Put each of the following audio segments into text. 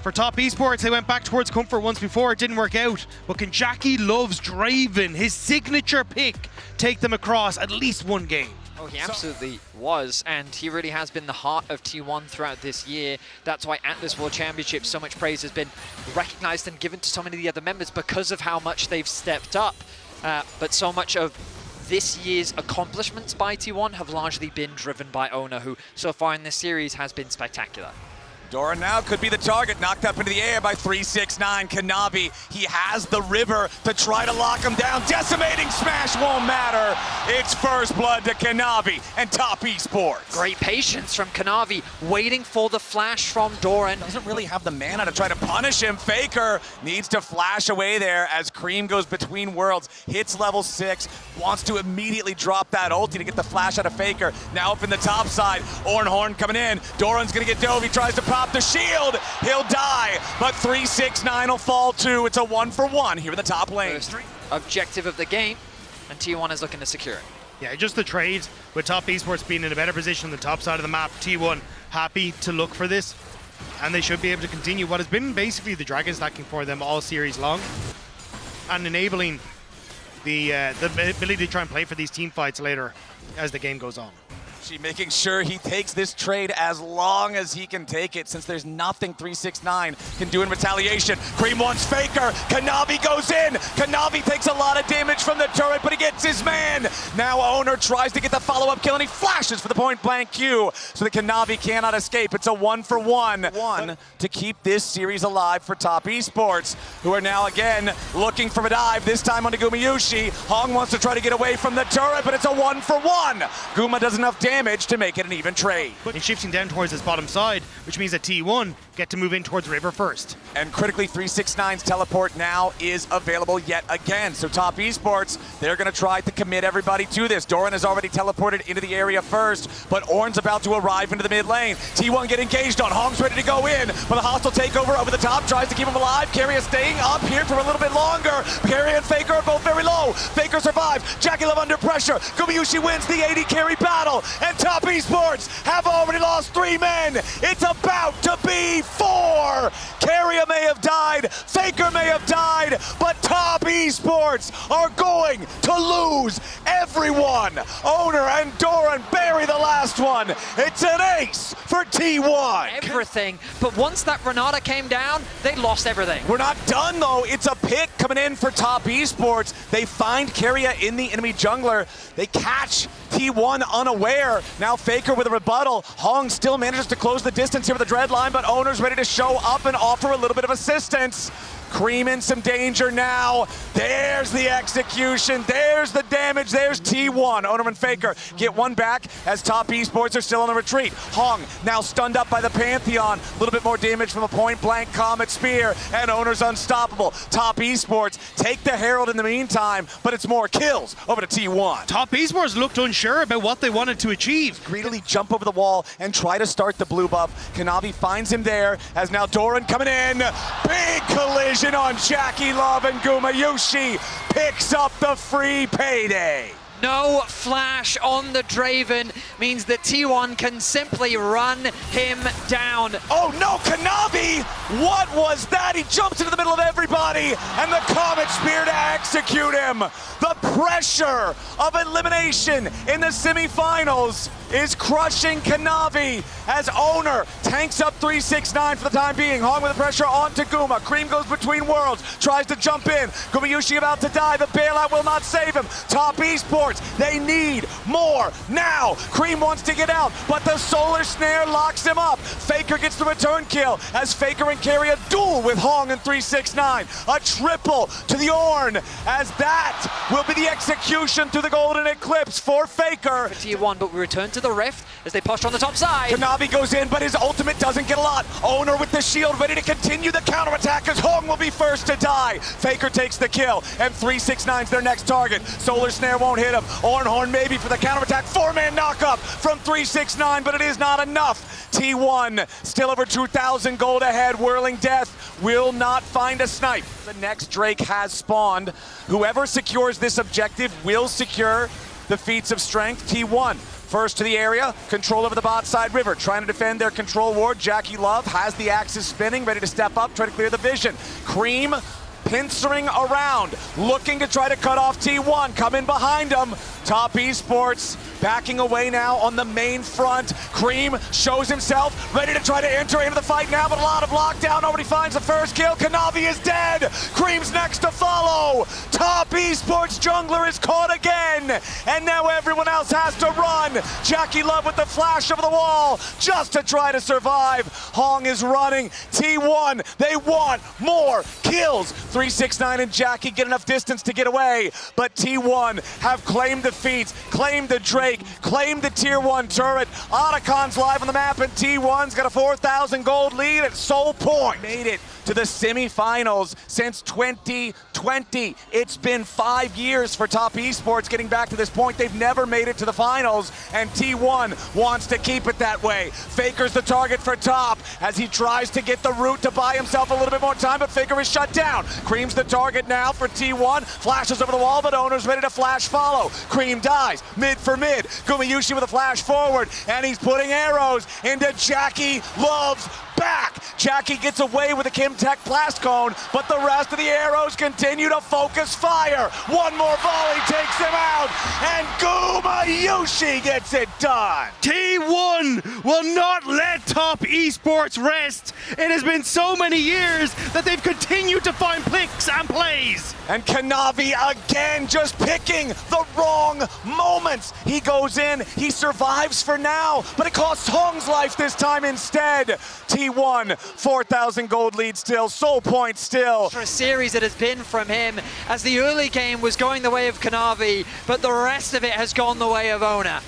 For Top Esports, they went back towards comfort once before. It didn't work out. But can Jackie Love's Draven, his signature pick, take them across at least one game? Oh, he absolutely was, and he really has been the heart of T1 throughout this year. That's why at this World Championship, so much praise has been recognized and given to so many of the other members because of how much they've stepped up. But so much of this year's accomplishments by T1 have largely been driven by Owner, who so far in this series has been spectacular. Doran now could be the target, knocked up into the air by 369. Kanavi, he has the river to try to lock him down. Decimating smash won't matter. It's first blood to Kanavi and Top Esports. Great patience from Kanavi, waiting for the flash from Doran. Doesn't really have the mana to try to punish him. Faker needs to flash away there as Cream goes between worlds, hits level 6, wants to immediately drop that ulti to get the flash out of Faker. Now up in the top side, Ornhorn coming in. Doran's gonna get dove, he tries to pop the shield, he'll die, but 369 will fall too. It's a 1-for-1 here in the top lane. First objective of the game, and T1 is looking to secure it. Yeah, just the trade with Top Esports being in a better position on the top side of the map. T1 happy to look for this, and they should be able to continue what has been basically the dragon stacking for them all series long, and enabling the ability to try and play for these team fights later as the game goes on. Making sure he takes this trade as long as he can take it, since there's nothing 369 can do in retaliation. Cream wants Faker, Kanavi goes in, Kanavi takes a lot of damage from the turret, but he gets his man. Now Owner tries to get the follow-up kill, and he flashes for the point-blank Q, so the Kanavi cannot escape. It's a 1-for-1 to keep this series alive for Top Esports, who are now again looking for a dive, this time onto Gumayushi. Hong wants to try to get away from the turret, but it's a 1-for-1. Guma does enough damage to make it an even trade. But he's shifting down towards his bottom side, which means that T1 get to move in towards River first. And critically, 369's teleport now is available yet again. So Top Esports, they're going to try to commit everybody to this. Doran has already teleported into the area first, but Ornn's about to arrive into the mid lane. T1 get engaged on. Hong's ready to go in, but the hostile takeover over the top tries to keep him alive. Keria staying up here for a little bit longer. Keria and Faker are both very low. Faker survives. Jackie Love under pressure. Gumayushi wins the AD carry battle, and Top Esports have already lost 3 men. It's about to be 4. Keria may have died, Faker may have died, but Top Esports are going to lose everyone. Owner and Doran bury the last one. It's an ace for T1. Everything, but once that Renata came down, they lost everything. We're not done though. It's a pick coming in for Top Esports. They find Keria in the enemy jungler. They catch T1 unaware. Now Faker with a rebuttal. Hong still manages to close the distance here with the dread line, but Owner's ready to show up and offer a little bit of assistance. Cream in some danger now. There's the execution. There's the damage. There's T1. Owner and Faker get one back as Top Esports are still on the retreat. Hong now stunned up by the Pantheon. A little bit more damage from a point-blank Comet Spear, and Owner's unstoppable. Top Esports take the Herald in the meantime, but it's more kills over to T1. Top Esports looked unsure about what they wanted to achieve. Greedily jump over the wall and try to start the blue buff. Kanavi finds him there as now Doran coming in. Big collision on Jackie Love, and Gumayushi picks up the free payday. No flash on the Draven means that T1 can simply run him down. Oh no, Kanavi! What was that? He jumps into the middle of everybody, and the Comet Spear to execute him. The pressure of elimination in the semifinals is crushing Kanavi as Owner tanks up 369 for the time being. Hong with the pressure onto Guma. Cream goes between worlds, tries to jump in. Gumayushi about to die. The bailout will not save him. Top Esports, they need more now. Cream wants to get out, but the Solar Snare locks him up. Faker gets the return kill as Faker and Keria duel with Hong and 369. A triple to the Ornn as that will be the execution through the Golden Eclipse for Faker. For T1, but we return to the Rift as they push on the top side. Kanavi goes in, but his ultimate doesn't get a lot. Owner with the shield ready to continue the counterattack as Hong will be first to die. Faker takes the kill, and 369's their next target. Solar Snare won't hit him. Ornhorn maybe for the counterattack. 4-man knockup from 369, but it is not enough. T1 still over 2,000 gold ahead. Whirling Death will not find a snipe. The next Drake has spawned. Whoever secures this objective will secure the feats of strength. T1 First to the area, control over the bot side River, trying to defend their control ward. Jackie Love has the axes spinning, ready to step up, try to clear the vision. Cream pincering around, looking to try to cut off T1, coming behind them. Top Esports backing away now on the main front. Cream shows himself, ready to try to enter into the fight now, but a lot of lockdown. Nobody finds the first kill. Kanavi is dead. Cream's next to follow. Top Esports jungler is caught again, and now everyone else has to run. Jackie Love with the flash over the wall just to try to survive. Hong is running. T1, they want more kills. 369 and Jackie get enough distance to get away, but T1 have claimed defeat, claimed the Drake, claimed the tier 1 turret. Otacon's live on the map, and T1's got a 4,000 gold lead at Soul Point. Made it to the semifinals since 2020. It's been 5 years for Top Esports getting back to this point. They've never made it to the finals, and T1 wants to keep it that way. Faker's the target for Top as he tries to get the route to buy himself a little bit more time, but Faker is shut down. Cream's the target now for T1. Flashes over the wall, but Owner's ready to flash follow. Cream dies, mid for mid. Gumayushi with a flash forward, and he's putting arrows into Jackie Love's back. Jackie gets away with a Kimtech blast cone, but the rest of the arrows continue to focus fire. One more volley takes him out, and Gumayushi gets it done. T1 will not let Top Esports rest. It has been so many years that they've continued to find picks and plays. And Kanavi again just picking the wrong moments. He goes in, he survives for now, but it costs Hong's life this time instead. T1, 4,000 gold lead still, Soul Point still. For a series that has been from him, as the early game was going the way of Kanavi, but the rest of it has gone the way of Owner.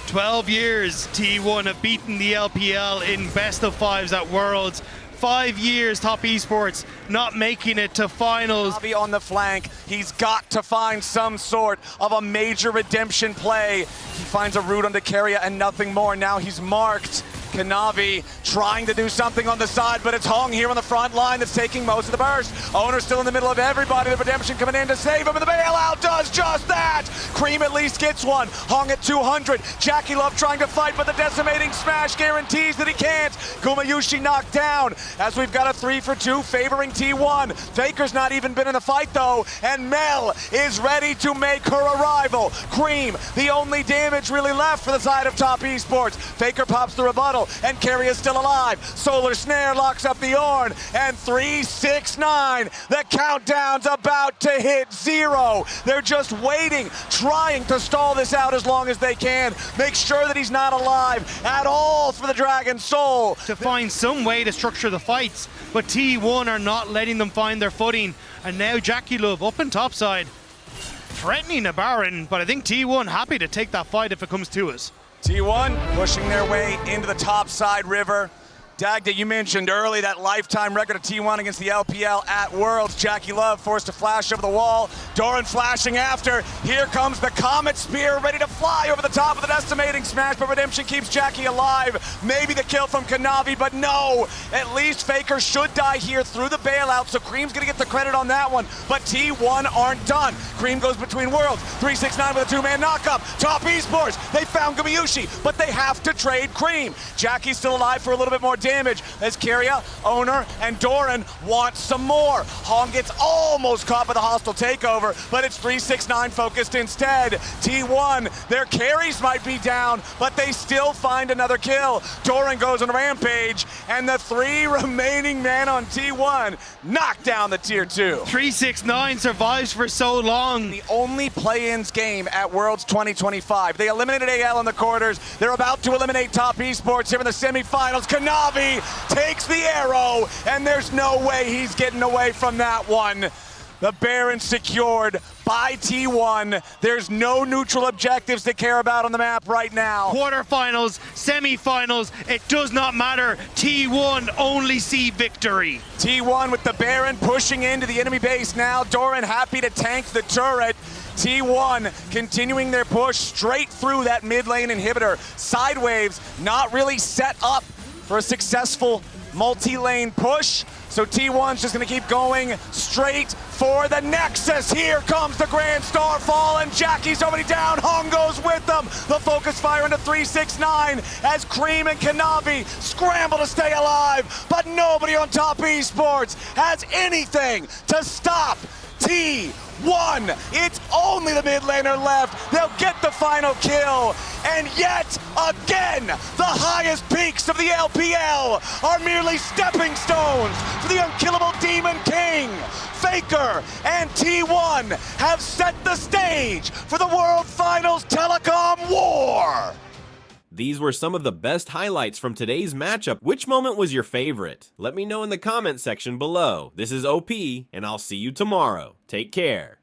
12 years T1 have beaten the LPL in best of fives at Worlds. 5 years Top Esports not making it to finals. Kanavi on the flank, he's got to find some sort of a major redemption play. He finds a route onto Keria and nothing more. Now he's marked. Kanavi trying to do something on the side, but it's Hong here on the front line that's taking most of the burst. Owner still in the middle of everybody. The redemption coming in to save him, and the bailout does just that. Cream at least gets one. Hong at 200. Jackie Love trying to fight, but the decimating smash guarantees that he can't. Gumayushi knocked down as we've got a 3-for-2 favoring T1. Faker's not even been in the fight though, and Mel is ready to make her arrival. Cream, the only damage really left for the side of Top Esports. Faker pops the rebuttal, and Keria is still alive. Solar Snare locks up the Ornn, and 369. The countdown's about to hit 0. They're just waiting, trying to stall this out as long as they can. Make sure that he's not alive at all for the Dragon Soul. To find some way to structure the fights, but T1 are not letting them find their footing. And now Jackie Love up on top side, threatening a Baron, but I think T1 happy to take that fight if it comes to us. T1 pushing their way into the top side River. Dagda, you mentioned early that lifetime record of T1 against the LPL at Worlds. Jackie Love forced to flash over the wall. Doran flashing after. Here comes the Comet Spear, ready to fly over the top of the decimating smash, but Redemption keeps Jackie alive. Maybe the kill from Kanavi, but no. At least Faker should die here through the bailout, so Cream's gonna get the credit on that one, but T1 aren't done. Cream goes between worlds. 369 with a two-man knockup. Top Esports, they found Gumayushi, but they have to trade Cream. Jackie's still alive for a little bit more damage as Keria, Owner, and Doran want some more. Hong gets almost caught by the hostile takeover, but it's 369 focused instead. T1, their carries might be down, but they still find another kill. Doran goes on a rampage, and the 3 remaining men on T1 knock down the tier 2. 369 survives for so long. The only play-ins game at Worlds 2025. They eliminated AL in the quarters. They're about to eliminate Top Esports here in the semifinals. Kanavi takes the arrow, and there's no way he's getting away from that one. The Baron secured by T1. There's no neutral objectives to care about on the map right now. Quarterfinals, semifinals, it does not matter. T1 only see victory. T1 with the Baron pushing into the enemy base now. Doran happy to tank the turret. T1 continuing their push straight through that mid lane inhibitor. Side waves not really set up for a successful multi-lane push. So T1's just gonna keep going straight for the Nexus. Here comes the Grand Starfall, and Jackie's already down. Hong goes with them. The focus fire into 369 as Cream and Kanavi scramble to stay alive, but nobody on Top Esports has anything to stop T1. It's only the mid laner left. They'll get the final kill. And yet again, the highest peaks of the LPL are merely stepping stones for the unkillable Demon King. Faker and T1 have set the stage for the World Finals Telecom War. These were some of the best highlights from today's matchup. Which moment was your favorite? Let me know in the comment section below. This is OP, and I'll see you tomorrow. Take care.